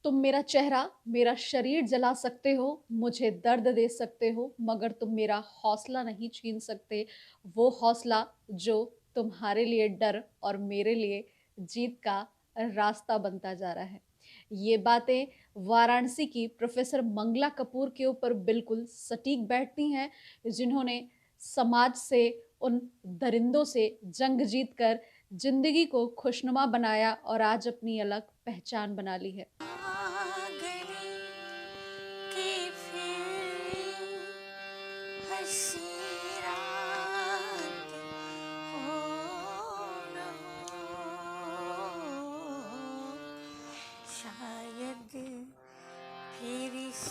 तुम मेरा चेहरा, मेरा शरीर जला सकते हो, मुझे दर्द दे सकते हो, मगर तुम मेरा हौसला नहीं छीन सकते। वो हौसला जो तुम्हारे लिए डर और मेरे लिए जीत का रास्ता बनता जा रहा है। ये बातें वाराणसी की प्रोफेसर मंगला कपूर के ऊपर बिल्कुल सटीक बैठती हैं, जिन्होंने समाज से उन दरिंदों से जंग जीतकर जिंदगी को खुशनुमा बनाया और आज अपनी अलग पहचान बना ली है। कि फिर हंसी रात हो न हो, शायद फिर इस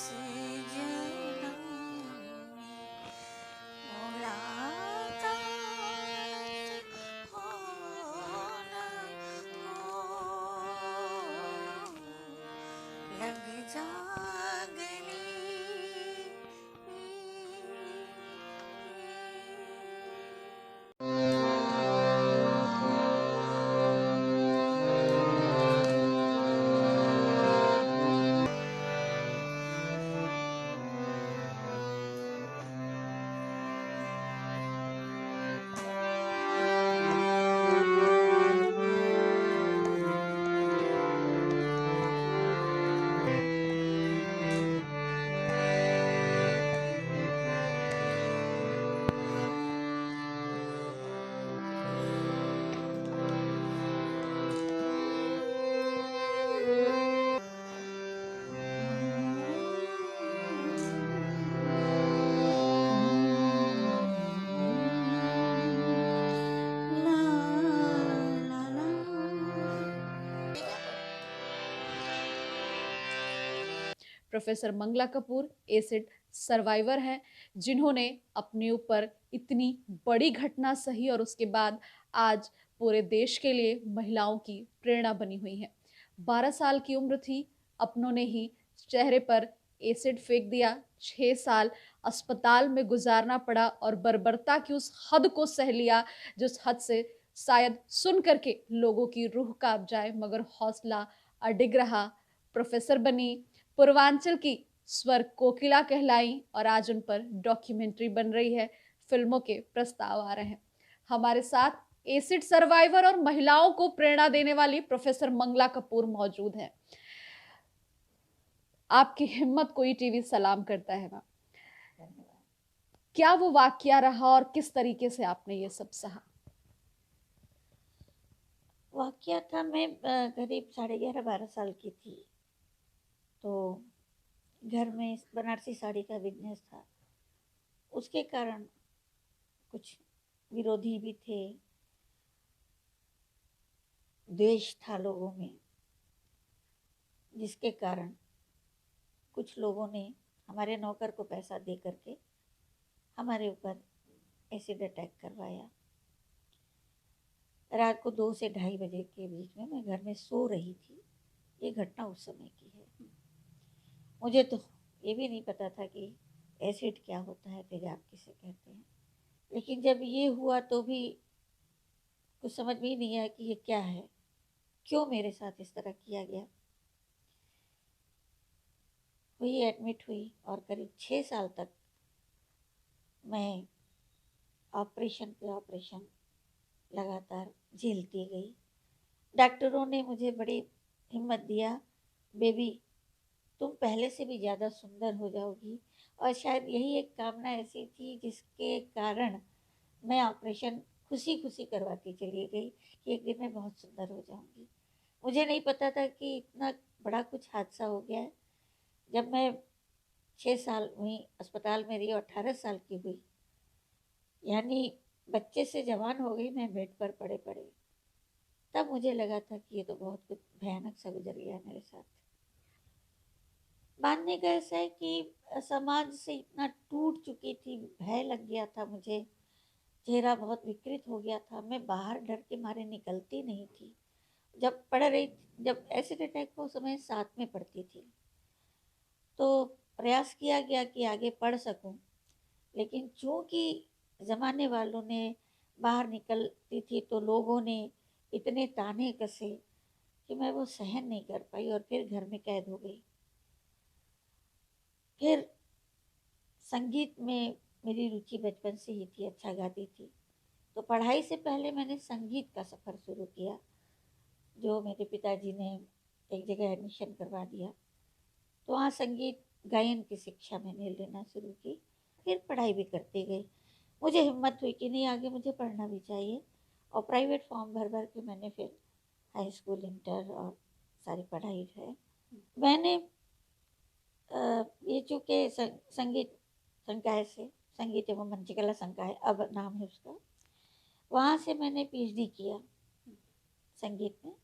जन्म में मुलाकात हो न हो, लग जा गले। ला ला ला। Professor Mangala Kapoor acid survivor हैं, जिन्होंने अपने ऊपर इतनी बड़ी घटना सही और उसके बाद आज पूरे देश के लिए महिलाओं की प्रेरणा बनी हुई हैं। 12 साल की उम्र थी, अपनों ने ही चेहरे पर एसिड फेंक दिया। 6 साल अस्पताल में गुजारना पड़ा और बर्बरता की उस हद को सह लिया जिस हद से शायद सुन करके लोगों की रूह कांप जाए, मगर हौसला अडिग रहा। प्रोफेसर बनी, पूर्वांचल की स्वर कोकिला कहलाई और आज उन पर डॉक्यूमेंट्री बन रही है, फिल्मों के प्रस्ताव आ रहे हैं। हमारे साथ एसिड सर्वाइवर और महिलाओं को प्रेरणा देने वाली प्रोफेसर मंगला कपूर मौजूद हैं। आपकी हिम्मत को ईटीवी सलाम करता है मैम। क्या वो वाकया रहा और किस तरीके से आपने ये सब सहा? वाकया था, मैं करीब 11:30-12 साल की थी। तो घर में बनारसी साड़ी का बिजनेस था। उसके कारण कुछ विरोधी भी थे, द्वेष था लोगों में, जिसके कारण कुछ लोगों ने हमारे नौकर को पैसा दे करके हमारे ऊपर एसिड अटैक करवाया। रात को 2 से 2:30 बजे के बीच में मैं घर में सो रही थी। ये घटना उस समय की है। मुझे तो ये भी नहीं पता था कि एसिड क्या होता है, तेजाब किसे कहते हैं। लेकिन जब ये हुआ तो भी कुछ समझ में ही नहीं आया कि ये क्या है, क्यों मेरे साथ इस तरह किया गया। हुई एडमिट हुई और करीब 6 साल तक मैं ऑपरेशन पे ऑपरेशन लगातार झेलती गई। डॉक्टरों ने मुझे बड़ी हिम्मत दिया, बेबी तुम पहले से भी ज़्यादा सुंदर हो जाओगी। और शायद यही एक कामना ऐसी थी जिसके कारण मैं ऑपरेशन खुशी खुशी करवाती चली गई कि एक दिन मैं बहुत सुंदर हो जाऊंगी। मुझे नहीं पता था कि इतना बड़ा कुछ हादसा हो गया है। जब मैं 6 साल वहीं अस्पताल में रही और 18 साल की हुई, यानी बच्चे से जवान हो गई मैं बेड पर पड़े पड़े, तब मुझे लगा था कि ये तो बहुत कुछ भयानक सा गुजर गया मेरे साथ। मानने का ऐसा है कि समाज से इतना टूट चुकी थी, भय लग गया था मुझे, चेहरा बहुत विकृत हो गया था। मैं बाहर डर के मारे निकलती नहीं थी। जब पढ़ रही, जब एसिड अटैक को समय 7 में पढ़ती थी, तो प्रयास किया गया कि आगे पढ़ सकूं। लेकिन चूंकि ज़माने वालों ने, बाहर निकलती थी तो लोगों ने इतने ताने कसे कि मैं वो सहन नहीं कर पाई और फिर घर में कैद हो गई। फिर संगीत में मेरी रुचि बचपन से ही थी, अच्छा गाती थी, तो पढ़ाई से पहले मैंने संगीत का सफ़र शुरू किया, जो मेरे पिताजी ने एक जगह एडमिशन करवा दिया। तो वहाँ संगीत गायन की शिक्षा मैंने लेना शुरू की, फिर पढ़ाई भी करती गई। मुझे हिम्मत हुई कि नहीं, आगे मुझे पढ़ना भी चाहिए, और प्राइवेट फॉर्म भर भर के मैंने फिर हाई स्कूल, इंटर और सारी पढ़ाई जो है मैंने ये चूँकि संगीत संकाय से, संगीत एवं मंचकला संकाय अब नाम है उसका, वहाँ से मैंने पीएचडी किया संगीत में।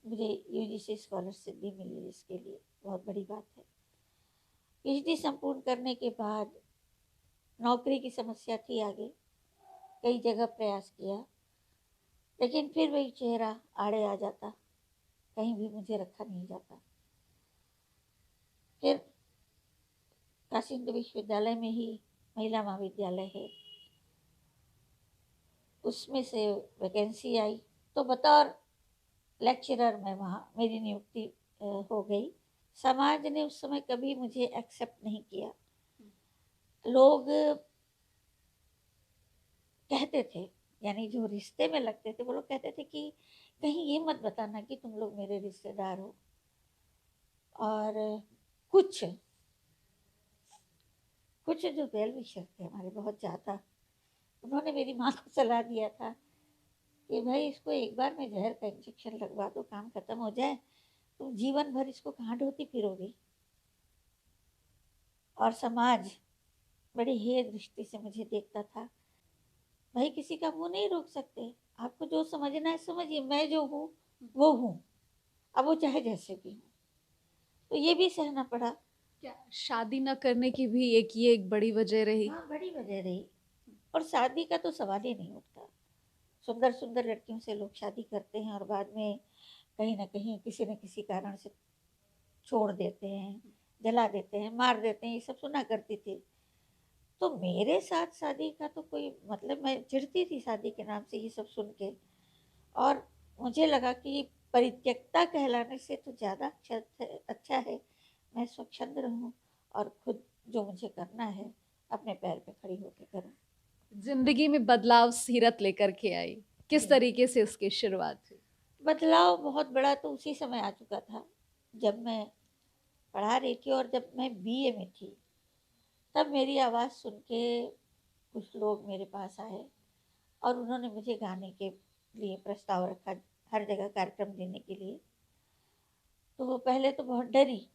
मुझे यूजीसी स्कॉलरशिप भी मिली, जिसके लिए बहुत बड़ी बात है। पीएचडी संपूर्ण करने के बाद नौकरी की समस्या थी आगे, कई जगह प्रयास किया, लेकिन फिर वही चेहरा आड़े आ जाता, कहीं भी मुझे रखा नहीं जाता। फिर काशी हिंदू विश्वविद्यालय में ही महिला महाविद्यालय है, उसमें से वैकेंसी आई, तो बतौर लेक्चरर मैं वहाँ मेरी नियुक्ति हो गई। समाज ने उस समय कभी मुझे एक्सेप्ट नहीं किया। लोग कहते थे, यानी जो रिश्ते में लगते थे वो लोग कहते थे कि कहीं ये मत बताना कि तुम लोग मेरे रिश्तेदार हो। और कुछ कुछ जो वेल विशर थे हमारे, बहुत ज़्यादा, उन्होंने मेरी माँ को सलाह दिया था कि भाई इसको एक बार में जहर का इंजेक्शन लगवा दो, काम खत्म हो जाए, तुम जीवन भर इसको कहाँ ढोती फिरोगी। और समाज बड़ी हेय दृष्टि से मुझे देखता था। भाई किसी का मुंह नहीं रोक सकते, आपको जो समझना है समझिए, मैं जो हूँ वो हूँ, अब वो चाहे जैसे भी हो। तो ये भी सहना पड़ा। क्या शादी न करने की भी एक बड़ी वजह रही? हाँ, बड़ी वजह रही। और शादी का तो सवाल ही नहीं उठता। सुंदर सुंदर लड़कियों से लोग शादी करते हैं और बाद में कहीं ना कहीं किसी न किसी कारण से छोड़ देते हैं, जला देते हैं, मार देते हैं, ये सब सुना करती थी। तो मेरे साथ शादी का तो कोई मतलब, मैं चिढ़ती थी शादी के नाम से ये सब सुन के। और मुझे लगा कि परित्यक्ता कहलाने से तो ज़्यादा अच्छा है मैं स्वच्छंद रहूं और खुद जो मुझे करना है अपने पैर पे खड़ी होकर करूं। जिंदगी में बदलाव सीरत लेकर के आई, किस जी, तरीके से उसकी शुरुआत हुई? बदलाव बहुत बड़ा तो उसी समय आ चुका था जब मैं पढ़ा रही थी, और जब मैं बीए में थी तब मेरी आवाज़ सुन के कुछ लोग मेरे पास आए और उन्होंने मुझे गाने के लिए प्रस्ताव रखा, हर जगह कार्यक्रम देने के लिए। तो वो पहले तो बहुत डरी,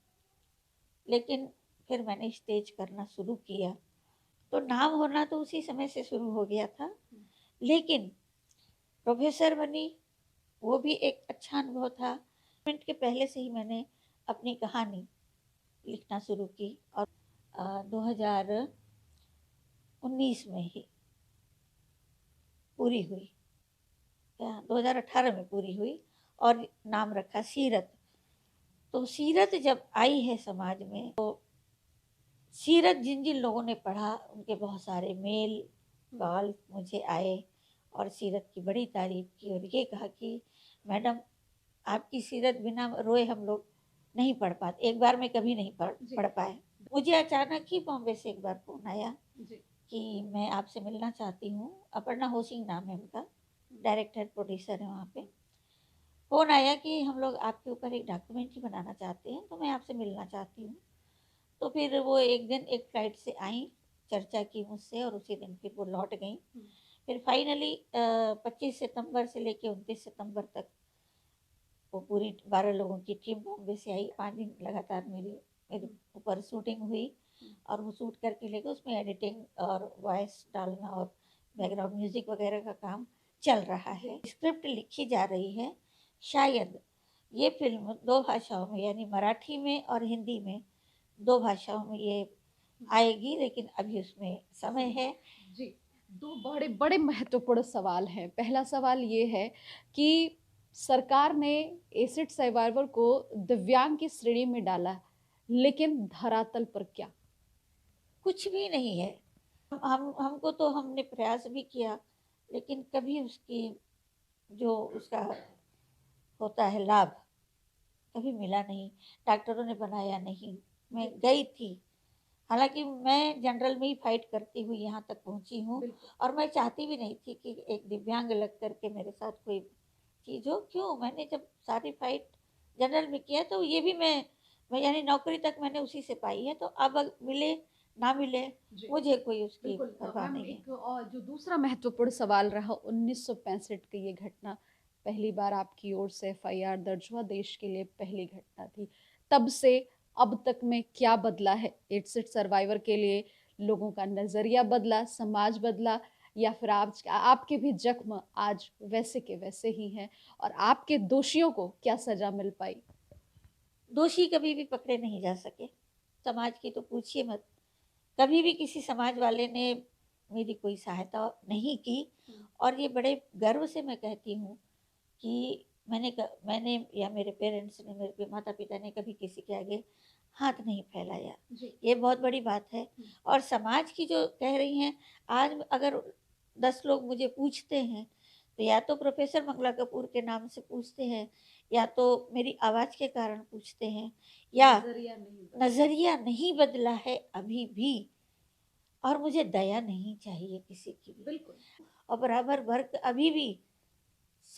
लेकिन फिर मैंने स्टेज करना शुरू किया, तो नाम होना तो उसी समय से शुरू हो गया था। लेकिन प्रोफेसर बनी, वो भी एक अच्छा अनुभव था। मिनट के पहले से ही मैंने अपनी कहानी लिखना शुरू की, और 2019 में ही पूरी हुई, क्या 2018 में पूरी हुई, और नाम रखा सीरत। तो सीरत जब आई है समाज में, तो सीरत जिन जिन लोगों ने पढ़ा उनके बहुत सारे मेल कॉल मुझे आए, और सीरत की बड़ी तारीफ की और ये कहा कि मैडम आपकी सीरत बिना रोए हम लोग नहीं पढ़ पाते, एक बार में कभी नहीं पढ़ पाए। मुझे अचानक ही बॉम्बे से एक बार फ़ोन आया जी। कि मैं आपसे मिलना चाहती हूँ। अपर्णा होसिंग नाम है उनका, डायरेक्टर प्रोड्यूसर है वहाँ पे। फ़ोन आया कि हम लोग आपके ऊपर एक डॉक्यूमेंट्री बनाना चाहते हैं, तो मैं आपसे मिलना चाहती हूँ। तो फिर वो एक दिन एक फ्लाइट से आई, चर्चा की मुझसे, और उसी दिन फिर वो लौट गई। फिर फाइनली 25 सितंबर से लेके 29 सितंबर तक वो पूरी 12 लोगों की टीम बॉम्बे से आई। 5 दिन लगातार मेरे ऊपर शूटिंग हुई, और वो शूट करके लेके उसमें एडिटिंग और वॉइस डालना और बैकग्राउंड म्यूजिक वगैरह का काम चल रहा है। स्क्रिप्ट लिखी जा रही है। शायद ये फिल्म 2 भाषाओं में, यानी मराठी में और हिंदी में, 2 भाषाओं में ये आएगी, लेकिन अभी उसमें समय है। जी, 2 बड़े बड़े महत्वपूर्ण सवाल हैं। पहला सवाल ये है कि सरकार ने एसिड सर्वाइवर को दिव्यांग की श्रेणी में डाला, लेकिन धरातल पर क्या? कुछ भी नहीं है। हमको तो हमने प्रयास भी किया, लेकिन कभी उसकी जो उसका होता है लाभ, कभी मिला नहीं, डॉक्टरों ने बनाया नहीं। मैं गई थी, हालाँकि मैं जनरल में ही फ़ाइट करती हुई यहाँ तक पहुँची हूँ बिल्कुल। और मैं चाहती भी नहीं थी कि एक दिव्यांग लग कर के मेरे साथ कोई चीज़ हो। क्यों? मैंने जब सारी फ़ाइट जनरल में किया तो ये भी मैं यानी नौकरी तक मैंने उसी से पाई है, तो अब मिले, ना मिले, जी। मुझे कोई उसकी बिल्कुल परवाह मैम, नहीं है। एक और जो दूसरा महत्वपूर्ण सवाल रहा 1965 की ये घटना, पहली बार आपकी ओर से एफआईआर दर्ज हुआ, देश के लिए पहली घटना थी। तब से अब तक में क्या बदला है? एड्स सर्वाइवर के लिए लोगों का नज़रिया बदला, समाज बदला, या फिर आज आपके भी ज़ख्म आज वैसे के वैसे ही हैं और आपके दोषियों को क्या सज़ा मिल पाई? दोषी कभी भी पकड़े नहीं जा सके, समाज की तो पूछिए मत। कभी भी किसी समाज वाले ने मेरी कोई सहायता नहीं की हुँ। और ये बड़े गर्व से मैं कहती हूँ कि मैंने या मेरे पेरेंट्स ने, मेरे माता-पिता ने कभी किसी के आगे हाथ नहीं फैलाया। जी। ये बहुत बड़ी बात है। हुँ। और समाज की जो कह रही हैं, आज अगर 10 लोग मुझे पूछते हैं, तो या तो प्रोफ़ेसर मंगला कपूर के नाम से पूछते हैं, या तो मेरी आवाज़ के कारण पूछते हैं, या नज़रिया नहीं बदला। नज़रिया नहीं बदला है अभी भी। और मुझे दया नहीं चाहिए किसी की भी। बिल्कुल। और बराबर वर्क अभी भी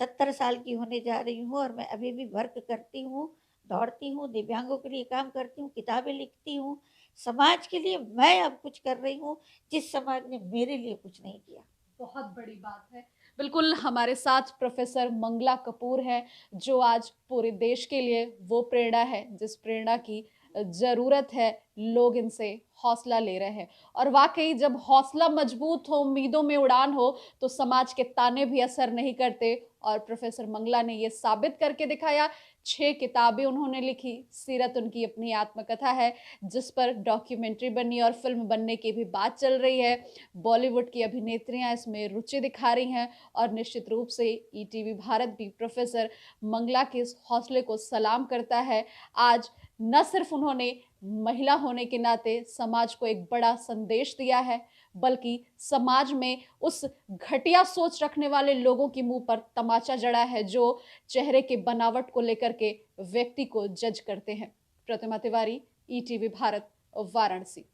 70 साल की होने जा रही हूँ और मैं अभी भी वर्क करती हूँ, दौड़ती हूँ, दिव्यांगों के लिए काम करती हूँ, किताबें लिखती हूँ। समाज के लिए मैं अब कुछ कर रही हूँ, जिस समाज ने मेरे लिए कुछ नहीं किया। बहुत बड़ी बात है। बिल्कुल, हमारे साथ प्रोफ़ेसर मंगला कपूर हैं, जो आज पूरे देश के लिए वो प्रेरणा है, जिस प्रेरणा की ज़रूरत है, लोग इनसे हौसला ले रहे हैं। और वाक़ई जब हौसला मज़बूत हो, उम्मीदों में उड़ान हो, तो समाज के ताने भी असर नहीं करते और प्रोफ़ेसर मंगला ने ये साबित करके दिखाया। 6 किताबें उन्होंने लिखी, सीरत उनकी अपनी आत्मकथा है, जिस पर डॉक्यूमेंट्री बनी और फ़िल्म बनने की भी बात चल रही है। बॉलीवुड की अभिनेत्रियां इसमें रुचि दिखा रही हैं और निश्चित रूप से ईटीवी भारत भी प्रोफेसर मंगला के इस हौसले को सलाम करता है। आज न सिर्फ उन्होंने महिला होने के नाते समाज को एक बड़ा संदेश दिया है, बल्कि समाज में उस घटिया सोच रखने वाले लोगों के मुंह पर तमाचा जड़ा है, जो चेहरे के बनावट को लेकर के व्यक्ति को जज करते हैं। प्रतिमा तिवारी, ईटीवी भारत, वाराणसी।